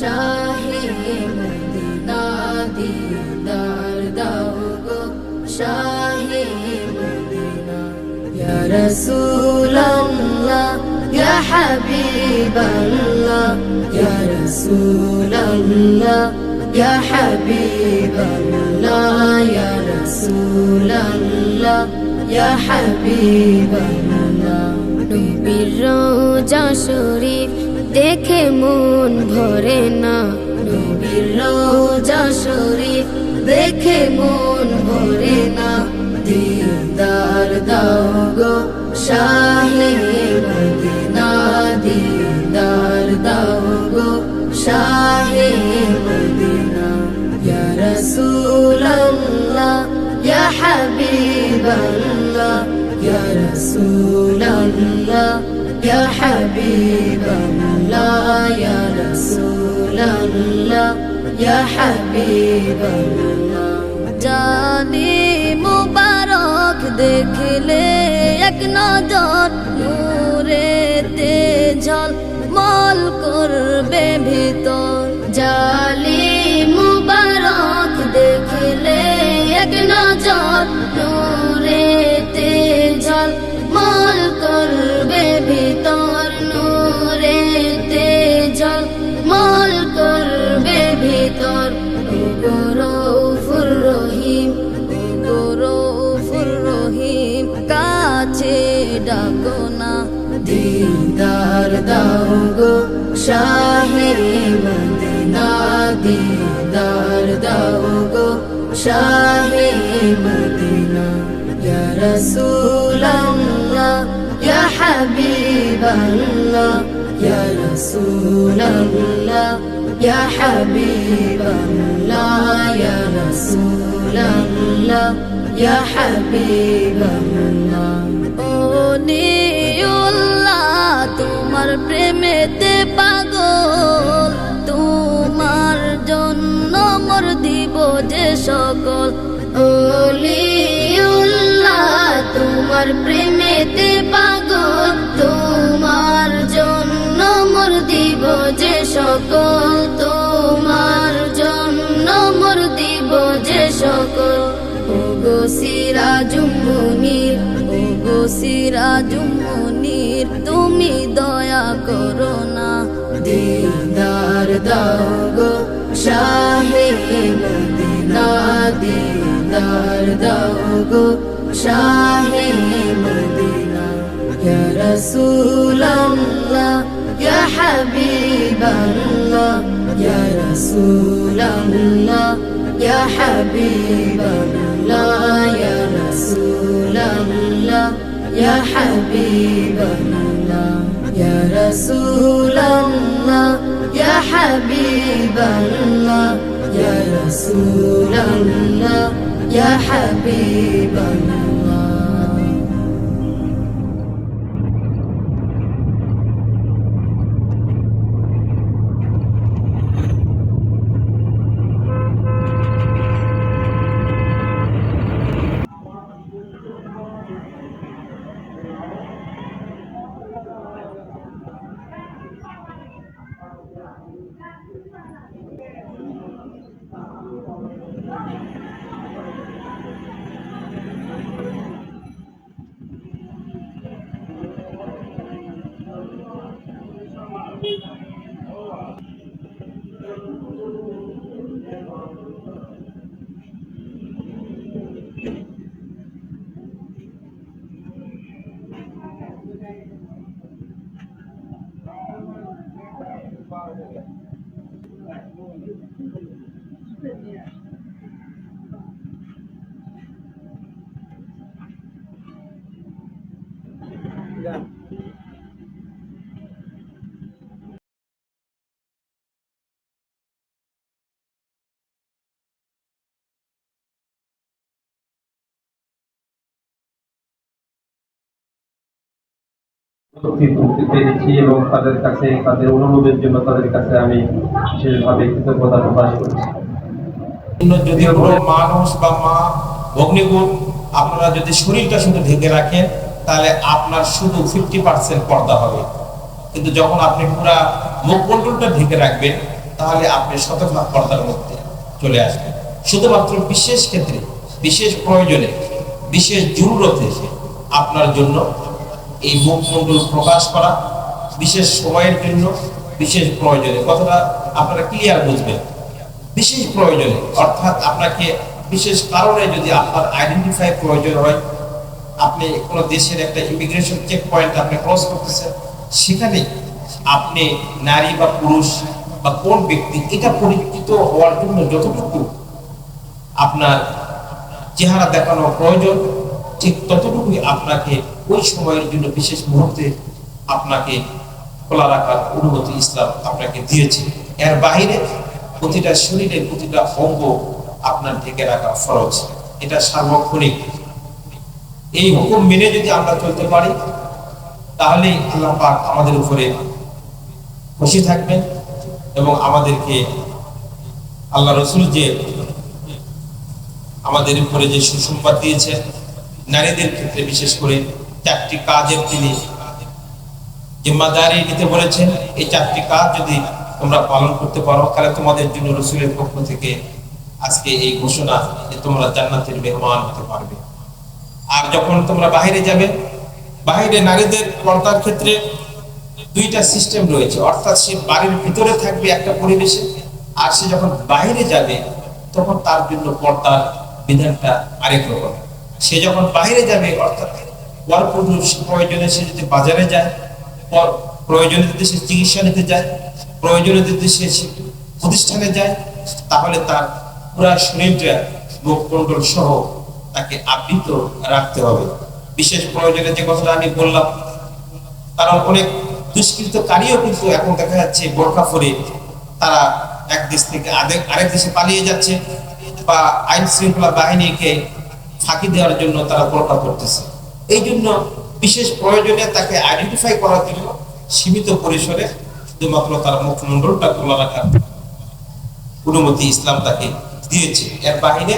শাহে Medina দিদার দাও গো শাহে Medina ইয়া রাসূলুল্লাহ ইয়া হাবিবাল্লাহ ইয়া রাসূলুল্লাহ ইয়া হাবিবাল্লাহ ইয়া রাসূলুল্লাহ ইয়া হাবিবাল্লাহ নবীর রওজা শরীফ দেখে মন ভরে না নবীর রওজা শরীফ দেখে মন ভরে না দিদার দাও গো শাহে মদিনা দিদার দাও গো শাহে মদিনা ইয়া রাসূলুল্লাহ ইয়া হাবিবাল্লাহ ইয়া রাসূলুল্লাহ ইয়া হাবিবাল্লাহ ইয়া রাসূলুল্লাহ ইয়া হাবিবাল্লাহ জানি মুবারক দেখলে এক নজর নূরেতে ঝলমল করবে ভিতর জালি মুবারক দেখলে এক নজর নূরেতে ঝলমল করবে ভিতর নূরেতে ঝলমল করবে ভিতর গৌরফুর রহিম গৌরফুর রহিম কাছে ডাকো না দিদার দাও গো শাহে মদিনা দিদার দাও গো শাহে মদিনা ইয়া রাসূলুল্লাহ ইয়া হাবিবাল্লাহ ইয়া রাসূলুল্লাহ ইয়া হাবিবাল্লাহ ইয়া রাসূলুল্লাহ ইয়া হাবিবাল্লাহ ওলিউল্লাহ তোমার প্রেমেতে পাগল তোমার জন্য মোর দিব যে সকল ওলিউল্লাহ তোমার প্রেমেতে পাগল তোমার জন্য মোর দিব যে সকল তোমার জন্য মোর দিব যে সকল ওগো সিরাজুম মুনির ওগো সিরাজুম মুনির তুমি দয়া করো না দিদার দাও গো শাহে মদিনা দিদার দাও গো শাহে মদিনা ইয়া রাসূলুল্লাহ ইয়া হাবিবাল্লাহ ইয়া রাসূলুল্লাহ ইয়া হাবিবাল্লাহ ইয়া রাসূলুল্লাহ ইয়া হাবিবাল্লাহ ইয়া রাসূলুল্লাহ ইয়া হাবিবাল্লাহ ইয়া রাসূলুল্লাহ ইয়া হাবিবাল্লাহ পেরেছি এবং তাদের কাছে তাদের অনুরোধের জন্য তাদের কাছে আমি বিশেষভাবে কৃতজ্ঞতা প্রকাশ করছি। যদি কোনো মানুষ বা মা অগ্নিকুল আপনারা যদি শরীরটা শুধু ঢেকে রাখেন তাহলে আপনার শুধু 50% পর্দা হবে, কিন্তু যখন আপনি পুরা মুখ মণ্ডলটা ঢেকে রাখবেন তাহলে আপনি শতভাগ পর্দার মধ্যে চলে আসবেন। শুধুমাত্র বিশেষ ক্ষেত্রে, বিশেষ প্রয়োজনে, বিশেষ জরুরতে আপনার জন্য এই মুখমণ্ডল প্রকাশ করা, বিশেষ সময়ের জন্য, বিশেষ প্রয়োজনে, কথাটা আপনারা ক্লিয়ার বুঝবেন। বিশেষ প্রয়োজনে অর্থাৎ আপনাকে বিশেষ কারণে যদি আপনার আইডেন্টিফাই প্রয়োজন হয়, আপনি কোনো দেশের একটা ইমিগ্রেশন চেক পয়েন্ট আপনি ক্রস করতেছেন, সেখানে আপনি নারী বা পুরুষ বা কোন ব্যক্তি এটা পরিচিত হওয়ার জন্য যতটুকু আপনার চেহারা দেখানো প্রয়োজন, ঠিক ততটুকুই আপনাকে ওই সময়ের জন্য বিশেষ মুহূর্তে আপনাকে খোলা রাখার অনুমতি ইসলাম আপনাকে দিয়েছে। এর বাইরে প্রতিটা শরীরের প্রতিটা অঙ্গ আপনার ঢেকে রাখা ফরজ, এটা সার্বক্ষণিক। এই হুকুম মেনে যদি আমরা চলতে পারি তাহলে আল্লাহ পাক আমাদের উপরে খুশি থাকবেন এবং আমাদেরকে আল্লাহ রসুল যে আমাদের উপরে যে সুসংবাদ দিয়েছেন, নারীদের ক্ষেত্রে বিশেষ করে 4টি কাজের তিনি জিম্মাদারি নিতে বলেছেন। এই 4টি কাজ যদি তোমরা পালন করতে পারো তাহলে তোমাদের জন্য রসুলের পক্ষ থেকে আজকে এই ঘোষণা যে তোমরা জান্নাতের মেহমান হতে পারবে। আর যখন তোমরা বাইরে যাবে, বাইরে নারীদের পর্দার ক্ষেত্রে 2টা সিস্টেম রয়েছে, অর্থাৎ সে বাড়ির ভিতরে থাকবে একটা পরিবেশে, আর সে যখন বাইরে যাবে তখন তার জন্য পর্দার বিধানটা আরেক রকম। সে যখন বাইরে যাবে অর্থাৎ প্রয়োজনে সে যদি বাজারে যায়, প্রয়োজনে যদি সে চিকিৎসা নিতে যায়, প্রয়োজনে যদি সে প্রতিষ্ঠানে যায়, তাহলে তার পুরা শরীরটা মুখমণ্ডল সহ তাকে আবৃত রাখতে হবে। বিশেষ প্রয়োজনে যে কথাটা আমি বললাম, কারণ অনেক দুষ্কৃতকারীও কিন্তু এখন দেখা যাচ্ছে বোরকা পরে তারা এক দেশ থেকে আরেক দেশে পালিয়ে যাচ্ছে, বা আইন শৃঙ্খলা বাহিনীকে ফাঁকি দেওয়ার জন্য তারা বোরকা করতেছে। এই জন্য বিশেষ প্রয়োজনে তাকে আইডেন্টিফাই করার জন্য সীমিত পরিসরে শুধুমাত্র তার মুখমণ্ডলটা খোলা রাখার অনুমতি ইসলাম তাকে দিয়েছে। এর বাইরে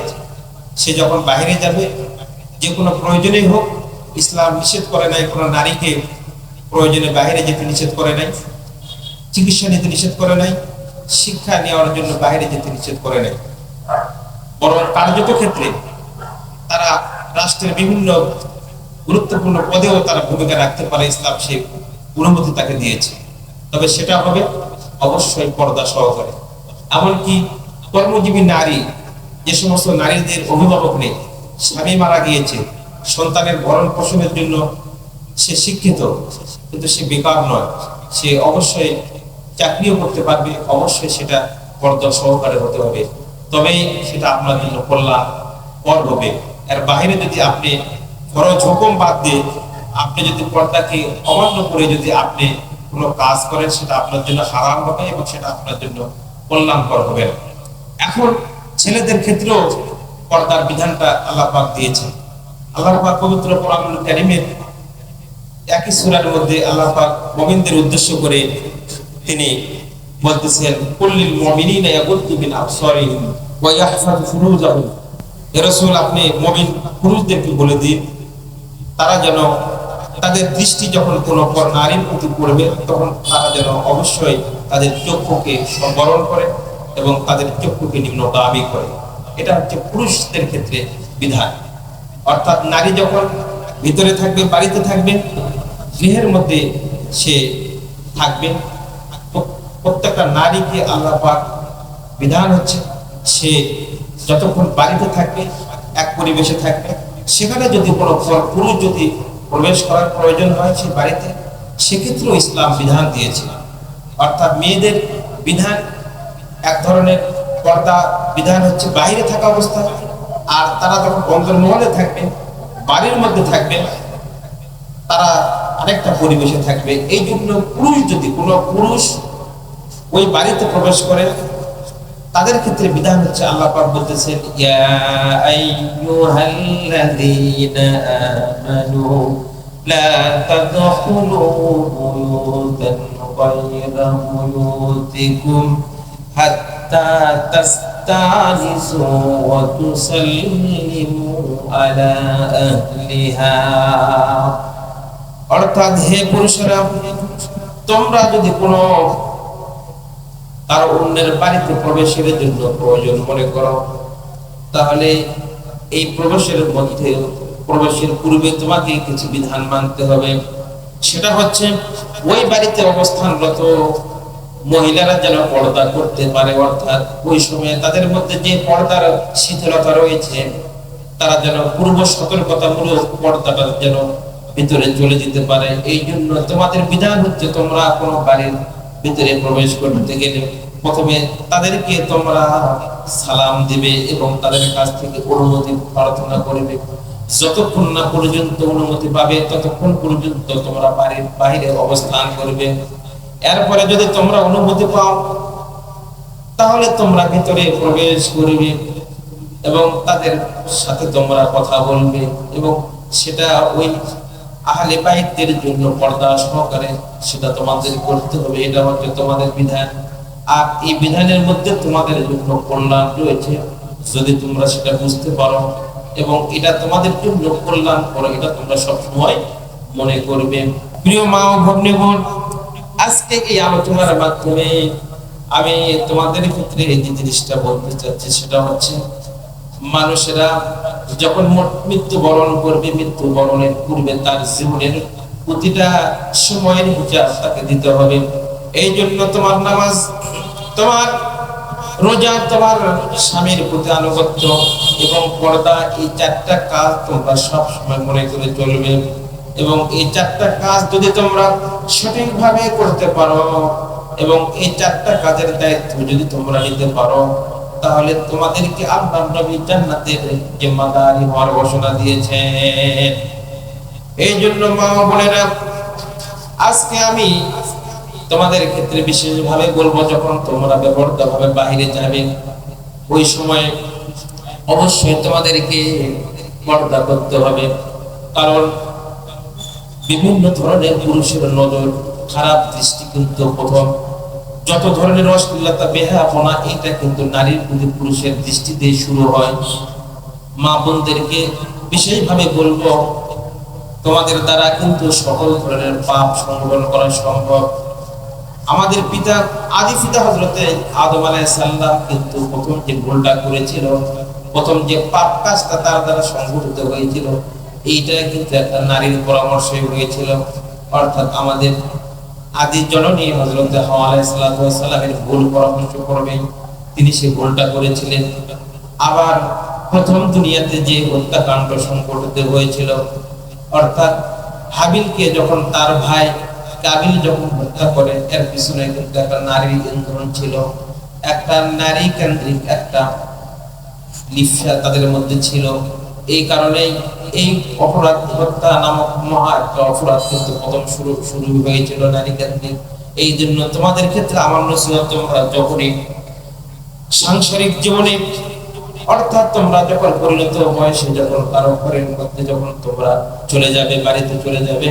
সে যখন বাইরে যাবে, যে কোনো প্রয়োজনেই হোক, ইসলাম নিষেধ করে নাই কোনো নারীকে প্রয়োজনে বাইরে যেতে নিষেধ করে নাই, চিকিৎসা নিতে নিষেধ করে নাই, শিক্ষা নেওয়ার জন্য বাইরে যেতে নিষেধ করে নাই। বরং কার্যত ক্ষেত্রে তারা রাষ্ট্রের বিভিন্ন গুরুত্বপূর্ণ পদেও তারা ভূমিকা রাখতে পারে, ইসলাম সেই অনুমতি তাকে দিয়েছে। তবে সেটা হবে অবশ্যই পর্দা সহকারে। এমনকি কর্মজীবী নারী, যে সমস্ত নারীদের অভিভাবক নেই, স্বামী মারা গিয়েছে, সন্তানের ভরণ পোষণের জন্য সে শিক্ষিত কিন্তু সে বেকার নয়, সে অবশ্যই চাকরিও করতে পারবে, অবশ্যই সেটা পর্দা সহকারে হতে হবে, তবেই সেটা আপনার জন্য কল্যাণকর হবে। এর বাইরে যদি আপনি ফরজ হুকুম বাদ দিয়ে আপনি যদি পর্দাকে অমান্য করে যদি আপনি কোনো কাজ করেন, সেটা আপনার জন্য হারাম হবে এবং সেটা আপনার জন্য কল্যাণকর হবে। এখন ছেলেদের ক্ষেত্রেও পর্দার বিধানটা আল্লাহ পাক দিয়েছেন। আল্লাহ পাক পবিত্র কোরআনুল কারীমের একই সূরার মধ্যে আল্লাহ পাক মুমিনদের উদ্দেশ্য করে তিনি বলতেছেন, কুল্লিল মুমিনিনা ইয়াগুদ্দু মিন আবসারিহিম ওয়া ইয়াহফাযু ফুরুজাহুম। হে রাসূল, আপনি মুমিন পুরুষদেরকে বলে দিন তারা যেন তাদের দৃষ্টি যখন কোনো নারীর প্রতি পড়বে তখন তারা যেন অবশ্যই তাদের চক্ষুকে সম্বরণ করে এবং তাদের চক্ষুকে নিম্নগামী করে। এটা হচ্ছে পুরুষদের ক্ষেত্রে বিধান। অর্থাৎ নারী যখন ভিতরে থাকবে, বাড়িতে থাকবে, গৃহের মধ্যে সে থাকবে, প্রত্যেকটা নারীকে আল্লাহ পাক বিধান হচ্ছে সে যতক্ষণ বাড়িতে থাকবে, এক পরিবেশে থাকবে, সেখানে যদি কোনো পুরুষ যদি প্রবেশ করার প্রয়োজন হয় সে বাড়িতে, সেক্ষেত্রেও ইসলাম বিধান দিয়েছে। অর্থাৎ মেয়েদের বিধান এক ধরনের পর্দা বিধান হচ্ছে বাইরে থাকা অবস্থা, আর তারা যখন অন্তর্মহলে থাকবে, বাড়ির মধ্যে থাকবে, তারা আরেকটা পরিবেশে থাকবে। এই জন্য কোনো পুরুষ ওই বাড়িতে প্রবেশ করে তাদের ক্ষেত্রে বিধান হচ্ছে আল্লাহ পাক বলতেছেন, ইয়া আইয়ুহাল্লাযীনা আমানু লা তাদখুলু বুয়ুতান গায়রা বুয়ুতিকুম হাত্তা তাস্তানিসু ওয়া তুসাল্লিমু আলা আহলিহা। অর্থাৎ হে পুরুষেরা, তোমরা যদি কোনো কারো অন্যের বাড়িতে প্রবেশের জন্য প্রয়োজন মনে করো, তাহলে এই প্রবেশের পূর্বে তোমাকে কিছু বিধান মানতে হবে। সেটা হচ্ছে ওই বাড়িতে অবস্থানরত মহিলারা যেন পর্দা করতে পারে, অর্থাৎ ওই সময়ে তাদের মধ্যে যে পর্দার শিথিলতা রয়েছে তারা যেন পূর্ব সতর্কতামূলক পর্দাটা যেন ভিতরে চলে যেতে পারে। এই জন্য তোমাদের বিধান হচ্ছে তোমরা কোনো বাড়ির ভিতরে প্রবেশ করতে গেলে প্রথমে তাদেরকে তোমরা সালাম দিবে এবং তাদের কাছ থেকে অনুমতি প্রার্থনা করবে। যতক্ষণ না পর্যন্ত অনুমতি পাবে ততক্ষণ পর্যন্ত তোমরা বাড়ির বাইরে অবস্থান করবে। এরপরে যদি তোমরা অনুমতি পাও তাহলে তোমরা ভিতরে প্রবেশ করবে এবং তাদের সাথে তোমরা কথা বলবে, এবং সেটা ওই আহলে বাইতের জন্য পর্দা সহকারে সেটা তোমাদের করতে হবে। এটা হচ্ছে তোমাদের বিধান। আর এই বিধানের মধ্যে তোমাদের জন্য কল্যাণ রয়েছে যদি তোমরা সেটা বুঝতে পারো, এবং এটা তোমাদের জন্য কল্যাণ করো, এটা তোমরা সবসময় মনে করবে। প্রিয় মা ও ভগ্নীগণ, আজকে এই আলোচনার মাধ্যমে আমি তোমাদের ক্ষেত্রে এই যে জিনিসটা বলতে চাচ্ছি সেটা হচ্ছে মানুষেরা যখন মৃত্যুবরণ করবে, মৃত্যুবরণের পূর্বে তার জীবনের প্রতিটা সময়ের হিসাব তাকে দিতে হবে। এই জন্য তোমার নামাজ, তোমার রোজা, তোমার স্বামীর প্রতি আনুগত্য এবং পর্দা, এই চারটা কাজ তোমরা সব সময় মনে করে চলবে। এবং এই চারটা কাজ যদি তোমরা সঠিকভাবে করতে পারো এবং এই চারটা কাজের দায়িত্ব যদি তোমরা নিতে পারো তাহলে তোমাদেরকে আল্লাহ নবী জান্নাতের জিম্মাদারি হওয়ার ঘোষণা দিয়েছেন। এই জন্য মা ও বোনেরা, আজকে আমি তোমাদের ক্ষেত্রে বিশেষভাবে বলবো, যখন তোমরা বেপরোয়াভাবে বাইরে যাবে ওই সময় অবশ্যই তোমাদেরকে পর্দা করতে হবে। কারণ বিভিন্ন ধরনের পুরুষের নজর, খারাপ দৃষ্টি কিন্তু প্রথম যত ধরনের অশ্লীলতা, বেহায়াপনা, এটা কিন্তু নারীর প্রতি পুরুষের দৃষ্টি দিয়ে শুরু হয়। মা বোনদেরকে বিশেষভাবে বলবো, তোমাদের দ্বারা কিন্তু সকল ধরনের পাপ সংবরণ করা সম্ভব। আমাদের পিতা, আদি পিতা হযরতে আদম আলাইহিস সালাম কিন্তু প্রথম যে ভুলটা করেছিল, প্রথম যে পাপ কাজটা তার দ্বারা সংঘটিত হয়েছিল, এইটা কিন্তু একটা নারীর পরামর্শে হয়েছিল। অর্থাৎ আমাদের আদি জননী হযরতে হাওয়া আলাইহিস সালামের ভুল পরামর্শ করবে, তিনি সেই ভুলটা করেছিলেন। আবার প্রথম দুনিয়াতে যে হত্যাকাণ্ড সংঘটিত হয়েছিল, অর্থাৎ হাবিলকে যখন তার ভাই কাবিল যখন হত্যা করে, এর পিছনে কিন্তু একটা নারী ইন্ধন ছিল, একটা নারী কেন্দ্রিক একটা লিপ্সা তাদের মধ্যে ছিল। এই কারণেই এই অপরাধ, হত্যা নামক মহা একটা অপরাধ কিন্তু প্রথম শুরু হয়েছিল নারী কেন্দ্রিক। এই জন্য তোমাদের ক্ষেত্রে আমার নসিহত, তোমরা যখনই সাংসারিক জীবনে, অর্থাৎ তোমরা যখন পরিণত বয়সে যখন কারো ঘরের মধ্যে যখন তোমরা চলে যাবে, বাড়িতে চলে যাবে,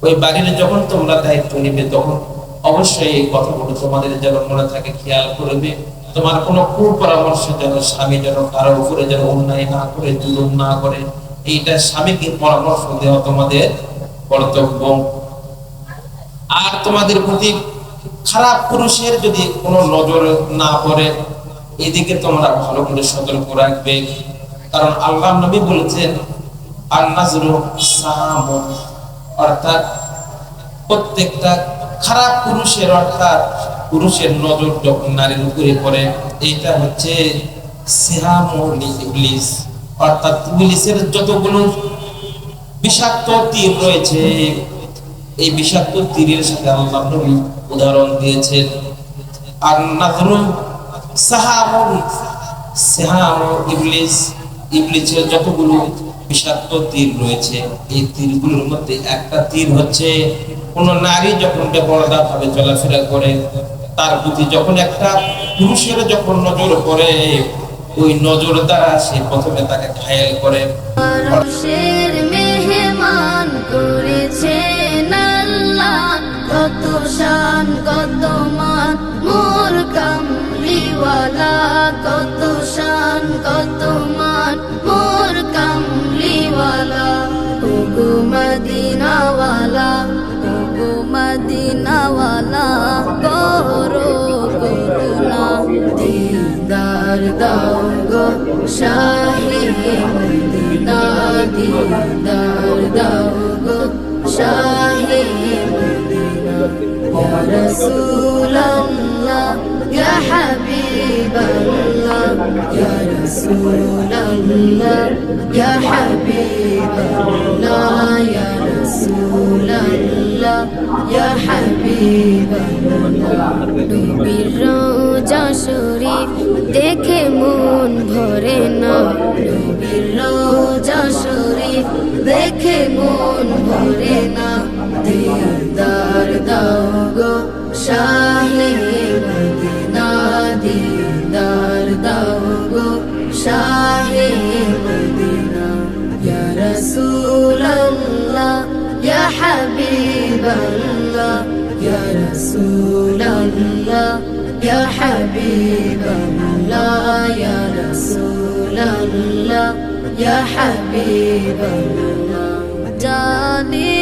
ওই বাড়ির যখন তোমরা দায়িত্ব নিবে তখন অবশ্যই এই কথাগুলো তোমাদের যেন মনে থাকে, খেয়াল করবে। তোমার কোনো কুপরামর্শ যেন স্বামী যেন কারো উপরে যেন অন্যায় না করে, জুলুম না করে, এইটা স্বামীকে পরামর্শ দেওয়া তোমাদের কর্তব্য। আর তোমাদের প্রতি খারাপ পুরুষের যদি কোনো নজর না পড়ে, এদিকে তোমরা ভালো করে সতর্ক রাখবে। কারণ আল্লাহ নবী বলেছেন, আন-নাজরু সাহামুন, অর্থাৎ প্রত্যেকটা খারাপ পুরুষের, অর্থাৎ পুরুষের নজর যখন নারীর উপরে পড়ে, এইটা হচ্ছে সিহামুল ইবলিস, অর্থাৎ ইবলিসের যতগুলো বিষাক্ত তীর রয়েছে, এই বিষাক্ত তীরের সাথে আল্লাহ নবী উদাহরণ দিয়েছেন। আর নাজরু সাহামুল ইবলিস, ইবলিসের যতগুলো বিষাক্ত তীর রয়েছে, এই তীরগুলোর মধ্যে একটা তীর হচ্ছে কোন নারী যখন বেপরোয়া ভাবে চলাফেরা করে, তার প্রতি যখন একটা পুরুষের যখন নজর পড়ে, ওই নজর দ্বারা সে প্রথমে তাকে ঘায়েল করে। মানুষের মেহমান করেছেন আল্লাহ, কত শান কত মান মোর কামলিওয়ালা, কত শান কত মান মোর কামলিওয়ালা। ওগো মদিনাওয়ালা, ওগো মদিনাওয়ালা, করো দাও গো শাহে মদিনা দিদার দাও গো শাহে মদিনা ইয়া রাসূলুল্লাহ ইয়া হাবিবাল্লাহ ইয়া রাসূলুল্লাহ ইয়া হাবিবাল্লাহ ইয়া রাসূলুল্লাহ ইয়া হাবিবাল্লাহ নবীর রওজা শরীফ দেখে মন ভরে না নবীর রওজা শরীফ দেখে মন ভরে না দিদার দাও গো শাহে মদিনা দিদার দাও গো শাহে মদিনা ইয়া রাসূলুল্লাহ ইয়া হাবিবাল্লাহ ইয়া রাসূলুল্লাহ ইয়া হাবিবাল্লাহ ইয়া রাসূলুল্লাহ ইয়া হাবিবাল্লাহ জানি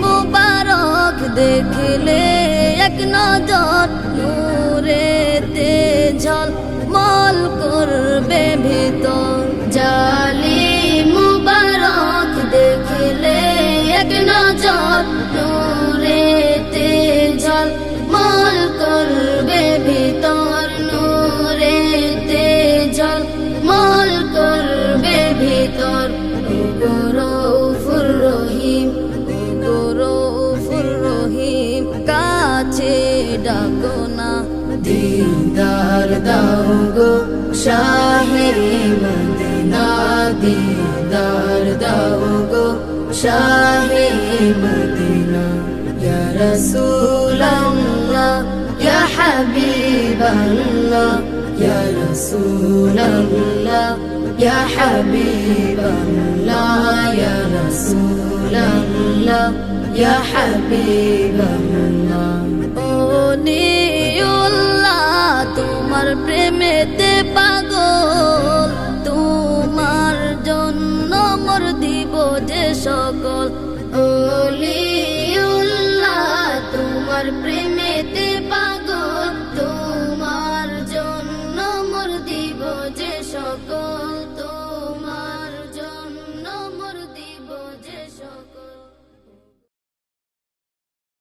মুবারক দেখলে এক নজর নূরেতে ঝলমল করবে ভিতর জালি মুবারক দেখলে এক নজর নূরেতে ঝলমল করবে ভিতর নূরেতে ঝলমল করবে ভিতর গৌরফুর রহিম গৌরফুর রহিম কাছে ডাকো না দিদার দাও গো শাহে মদিনা দিদার দাও গো শাহে মদিনা ইয়া রাসূলুল্লাহ ইয়া হাবিবাল্লাহ ইয়া রাসূলুল্লাহ ইয়া হাবিবাল্লাহ ইয়া রাসূলুল্লাহ ইয়া হাবিবাল্লাহ ও নিউল্লাহ তোমার প্রেমেতে পাগল